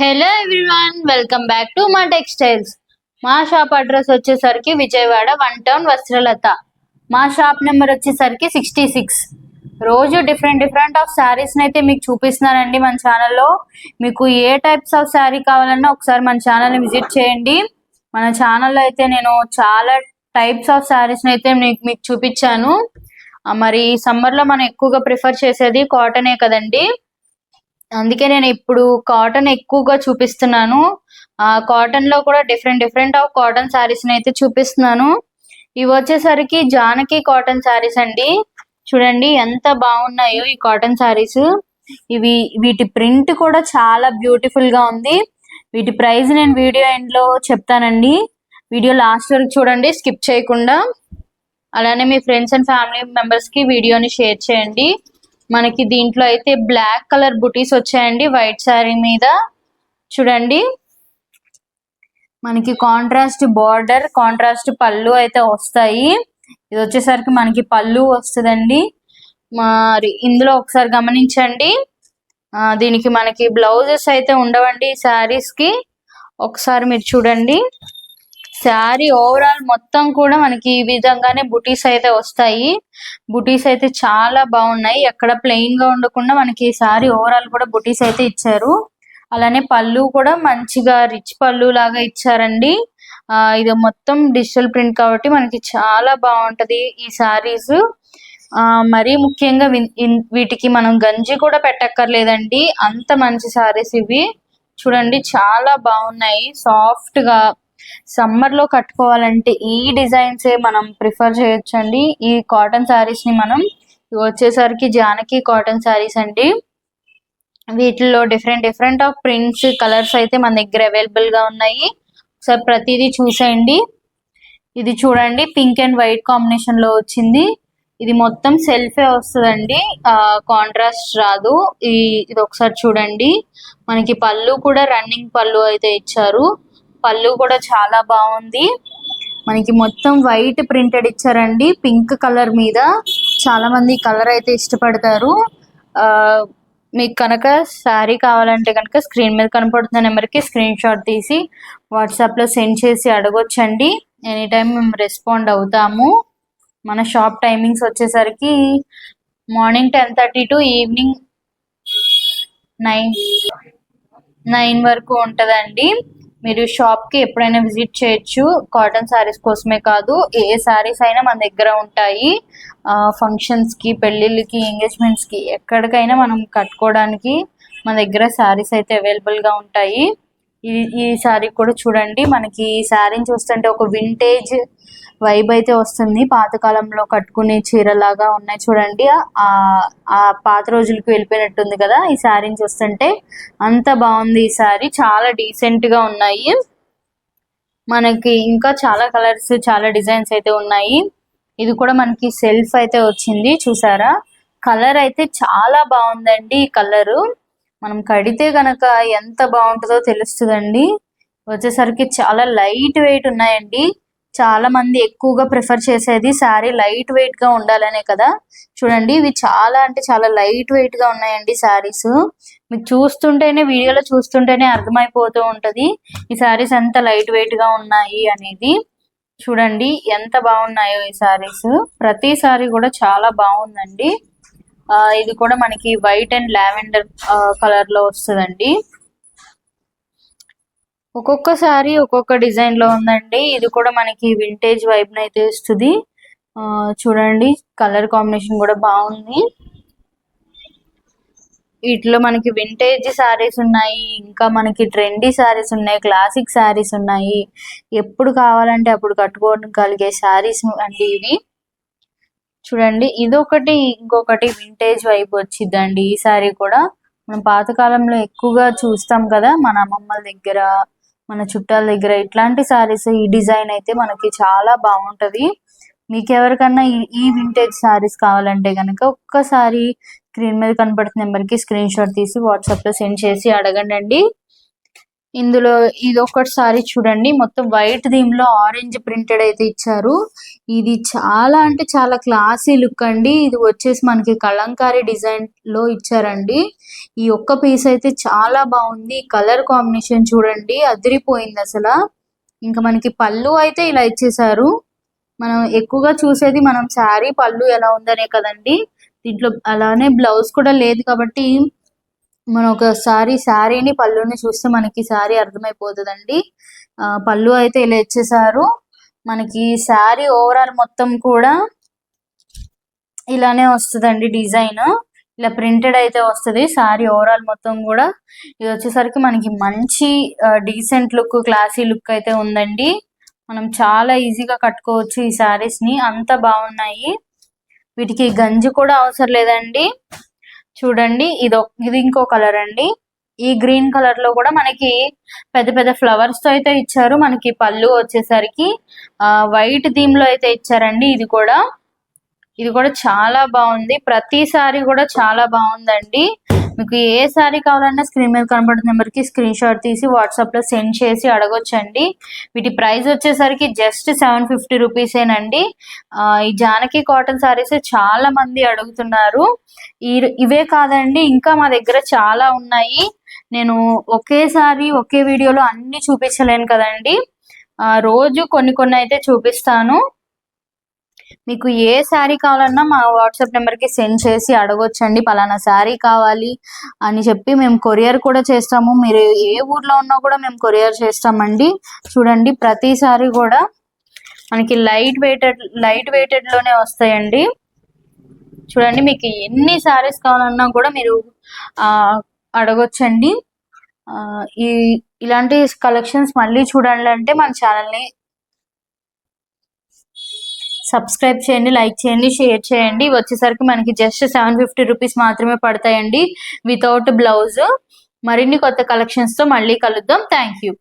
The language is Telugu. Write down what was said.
Hello everyone, welcome back to మా టెక్స్టైల్స్. మా షాప్ అడ్రస్ వచ్చేసరికి విజయవాడ 1 టౌన్ వస్త్రలత. మా షాప్ నెంబర్ వచ్చేసరికి 66. రోజు డిఫరెంట్ ఆఫ్ శారీస్ అయితే మీకు చూపిస్తున్నానండి మన ఛానల్లో. మీకు ఏ టైప్స్ ఆఫ్ శారీ కావాలన్నా ఒకసారి మన ఛానల్ని విజిట్ చేయండి. మన ఛానల్లో అయితే నేను చాలా టైప్స్ ఆఫ్ శారీస్ అయితే మీకు చూపించాను. మరి సమ్మర్లో మనం ఎక్కువగా ప్రిఫర్ చేసేది కాటనే కదండి. అందుకే నేను ఇప్పుడు కాటన్ ఎక్కువగా చూపిస్తున్నాను. కాటన్ లో కూడా డిఫరెంట్ ఆఫ్ కాటన్ శారీస్ అయితే చూపిస్తున్నాను. ఇవి వచ్చేసరికి జానకి కాటన్ శారీస్ అండి. చూడండి ఎంత బాగున్నాయో ఈ కాటన్ శారీస్. వీటి ప్రింట్ కూడా చాలా బ్యూటిఫుల్ గా ఉంది. వీటి ప్రైస్ నేను వీడియో ఎండ్ లో చెప్తానండి. వీడియో లాస్ట్ వరకు చూడండి, స్కిప్ చేయకుండా. అలానే మీ ఫ్రెండ్స్ అండ్ ఫ్యామిలీ మెంబర్స్ కి వీడియోని షేర్ చేయండి. మనకి దీంట్లో అయితే బ్లాక్ కలర్ బుటీస్ వచ్చాయండి వైట్ శారీ మీద. చూడండి, మనకి కాంట్రాస్ట్ బార్డర్, కాంట్రాస్ట్ పళ్ళు అయితే వస్తాయి. ఇది వచ్చేసరికి మనకి పళ్ళు వస్తుందండి. మరి ఇందులో ఒకసారి గమనించండి, దీనికి మనకి బ్లౌజెస్ అయితే ఉండవండి ఈ శారీస్ కి. ఒకసారి మీరు చూడండి, శారీ ఓవరాల్ మొత్తం కూడా మనకి ఈ విధంగానే బుటీస్ అయితే వస్తాయి. బుటీస్ అయితే చాలా బాగున్నాయి. ఎక్కడ ప్లెయిన్ గా ఉండకుండా మనకి శారీ ఓవరాల్ కూడా బుటీస్ అయితే ఇచ్చారు. అలానే పళ్ళు కూడా మంచిగా రిచ్ పళ్ళు లాగా ఇచ్చారండి. ఇది మొత్తం డిజిటల్ ప్రింట్ కాబట్టి మనకి చాలా బాగుంటది ఈ శారీస్. మరీ ముఖ్యంగా వీటికి మనం గంజి కూడా పెట్టక్కర్లేదండి, అంత మంచి శారీస్ ఇవి. చూడండి చాలా బాగున్నాయి, సాఫ్ట్ గా. సమ్మర్ లో కట్టుకోవాలంటే ఈ డిజైన్స్ మనం ప్రిఫర్ చేయొచ్చండి. ఈ కాటన్ శారీస్ ని మనం వచ్చేసరికి జానకి కాటన్ శారీస్ అండి. వీటిలో డిఫరెంట్ ఆఫ్ ప్రింట్స్, కలర్స్ అయితే మన దగ్గర అవైలబుల్ గా ఉన్నాయి. ఒకసారి ప్రతిదీ చూసేయండి. ఇది చూడండి, పింక్ అండ్ వైట్ కాంబినేషన్ లో వచ్చింది. ఇది మొత్తం సెల్ఫే వస్తుందండి, కాంట్రాస్ట్ రాదు. ఇది ఒకసారి చూడండి, మనకి పళ్ళు కూడా రన్నింగ్ పళ్ళు అయితే ఇచ్చారు. పళ్ళు కూడా చాలా బాగుంది. మనకి మొత్తం వైట్ ప్రింటెడ్ ఇచ్చారండి పింక్ కలర్ మీద. చాలా మంది కలర్ అయితే ఇష్టపడతారు. మీకు కనుక శారీ కావాలంటే కనుక స్క్రీన్ మీద కనపడుతున్న నెంబర్కి స్క్రీన్ షాట్ తీసి వాట్సాప్లో సెండ్ చేసి అడగొచ్చండి. ఎనీ టైం మేము రెస్పాండ్ అవుతాము. మన షాప్ టైమింగ్స్ వచ్చేసరికి మార్నింగ్ 10:30 టు ఈవినింగ్ 9 వరకు ఉంటుందండి. మీరు షాప్ కి ఎప్పుడైనా విజిట్ చేయొచ్చు. కాటన్ శారీస్ కోసమే కాదు, ఏ శారీస్ అయినా మన దగ్గర ఉంటాయి. ఫంక్షన్స్ కి, పెళ్లిళ్ళకి, ఎంగేజ్మెంట్స్ కి, ఎక్కడికైనా మనం కట్టుకోవడానికి మన దగ్గర శారీస్ అయితే అవైలబుల్ గా ఉంటాయి. ఈ శారీ కూడా చూడండి, మనకి ఈ శారీని చూస్తుంటే ఒక వింటేజ్ వైబ్ అయితే వస్తుంది. పాతకాలంలో కట్టుకునే చీరలాగా ఉన్నాయి చూడండి. ఆ పాత రోజులకి వెళ్ళిపోయినట్టుంది కదా ఈ శారీని చూస్తుంటే. అంత బాగుంది ఈ శారీ, చాలా డీసెంట్ గా ఉన్నాయి. మనకి ఇంకా చాలా కలర్స్, చాలా డిజైన్స్ అయితే ఉన్నాయి. ఇది కూడా మనకి సెల్ఫ్ అయితే వచ్చింది, చూసారా? కలర్ అయితే చాలా బాగుందండి. ఈ కలరు మనం కడితే గనక ఎంత బాగుంటుందో తెలుస్తుందండి. వచ్చేసరికి చాలా లైట్ వెయిట్ ఉన్నాయండి. చాలా మంది ఎక్కువగా ప్రిఫర్ చేసేది శారీ లైట్ వెయిట్ గా ఉండాలనే కదా. చూడండి, ఇవి చాలా అంటే చాలా లైట్ వెయిట్ గా ఉన్నాయండి శారీస్. మీకు చూస్తుంటేనే, వీడియోలో చూస్తుంటేనే అర్థమైపోతూ ఉంటది ఈ శారీస్ ఎంత లైట్ వెయిట్ గా ఉన్నాయి అనేది. చూడండి ఎంత బాగున్నాయో ఈ శారీస్. ప్రతి శారీ కూడా చాలా బాగుందండి. ఇది కూడా మనకి వైట్ అండ్ లావెండర్ కలర్ లో వస్తుందండి. ఒక్కొక్క శారీ ఒక్కొక్క డిజైన్ లో ఉందండి. ఇది కూడా మనకి వింటేజ్ వైబ్ అయితే ఇస్తుంది. చూడండి, కలర్ కాంబినేషన్ కూడా బాగుంది. వీటిలో మనకి వింటేజ్ శారీస్ ఉన్నాయి, ఇంకా మనకి ట్రెండీ శారీస్ ఉన్నాయి, క్లాసిక్ శారీస్ ఉన్నాయి. ఎప్పుడు కావాలంటే అప్పుడు కట్టుకోగలిగే శారీస్ అండి ఇవి. చూడండి, ఇదొకటి, ఇంకొకటి వింటేజ్ వైపు వచ్చిందండి. ఈ శారీ కూడా మనం పాతకాలంలో ఎక్కువగా చూస్తాం కదా, మన అమ్మమ్మల దగ్గర, మన చుట్టాల దగ్గర. ఇట్లాంటి శారీస్, ఈ డిజైన్ అయితే మనకి చాలా బాగుంటది. మీకు ఎవరికన్నా ఈ వింటేజ్ శారీస్ కావాలంటే కనుక ఒక్కసారి స్క్రీన్ మీద కనపడుతున్న నెంబర్కి స్క్రీన్ షాట్ తీసి వాట్సాప్లో సెండ్ చేసి అడగండి. ఇందులో ఇది ఒకసారి చూడండి, మొత్తం వైట్ దీనిలో ఆరెంజ్ ప్రింటెడ్ అయితే ఇచ్చారు. ఇది చాలా అంటే చాలా క్లాసీ లుక్ అండి. ఇది వచ్చేసి మనకి కలంకారీ డిజైన్ లో ఇచ్చారండి. ఈ ఒక్క పీస్ అయితే చాలా బాగుంది. కలర్ కాంబినేషన్ చూడండి, అదిరిపోయింది అసలు. ఇంకా మనకి పళ్ళు అయితే ఇలా ఇచ్చేసారు. మనం ఎక్కువగా చూసేది మనం శారీ పళ్ళు ఎలా ఉందనే కదండి. దీంట్లో అలానే బ్లౌజ్ కూడా లేదు కాబట్టి మనం ఒకసారి శారీని పళ్ళుని చూస్తే మనకి శారీ అర్థమైపోతుందండి. పళ్ళు అయితే ఇలా ఇచ్చేసారు. మనకి శారీ ఓవరాల్ మొత్తం కూడా ఇలానే వస్తుందండి. డిజైన్ ఇలా ప్రింటెడ్ అయితే వస్తుంది శారీ ఓవరాల్ మొత్తం కూడా. ఇది వచ్చేసరికి మనకి మంచి డీసెంట్ లుక్, క్లాసీ లుక్ అయితే ఉందండి. మనం చాలా ఈజీగా కట్టుకోవచ్చు ఈ శారీస్ ని, అంత బాగున్నాయి. వీటికి గంజి కూడా అవసరం లేదండి. చూడండి, ఇది ఇంకో కలర్ అండి. ఈ గ్రీన్ కలర్ లో కూడా మనకి పెద్ద పెద్ద ఫ్లవర్స్ తో అయితే ఇచ్చారు. మనకి పళ్ళు వచ్చేసరికి వైట్ థీమ్ లో అయితే ఇచ్చారండి. ఇది కూడా చాలా బాగుంది. ప్రతి సారీ కూడా చాలా బాగుందండి. మీకు ఏ సారీ కావాలన్నా స్క్రీన్ మీద కనబడుతున్న నెంబర్ కి స్క్రీన్ షాట్ తీసి వాట్సాప్ లో సెండ్ చేసి అడగొచ్చండి. వీటి ప్రైస్ వచ్చేసరికి జస్ట్ 750 రూపీసేనండి. ఈ జానకి కాటన్ సారీస్ చాలా మంది అడుగుతున్నారు. ఇవే కాదండి, ఇంకా మా దగ్గర చాలా ఉన్నాయి. నేను ఒకేసారి ఒకే వీడియోలో అన్ని చూపించలేను కదండి. రోజు కొన్ని కొన్ని అయితే చూపిస్తాను. మీకు ఏ శారీ కావాలన్నా మా వాట్సాప్ నెంబర్కి సెండ్ చేసి అడగొచ్చండి. పలానా శారీ కావాలి అని చెప్పి మేము కొరియర్ కూడా చేస్తాము. మీరు ఏ ఊర్లో ఉన్నా కూడా మేము కొరియర్ చేస్తామండి. చూడండి, ప్రతి శారీ కూడా మనకి లైట్ వెయిటెడ్ లోనే వస్తాయండి. చూడండి, మీకు ఎన్ని శారీస్ కావాలన్నా కూడా మీరు అడగొచ్చండి. ఇలాంటి కలెక్షన్స్ మళ్ళీ చూడాలంటే మన ఛానల్ని సబ్స్క్రైబ్ చేయండి, లైక్ చేయండి, షేర్ చేయండి. వచ్చేసరికి మనకి జస్ట్ 750 రూపీస్ మాత్రమే పడతాయండి వితౌట్ బ్లౌజ్. మరిన్ని కొత్త కలెక్షన్స్ తో మళ్ళీ కలుద్దాం. Thank you.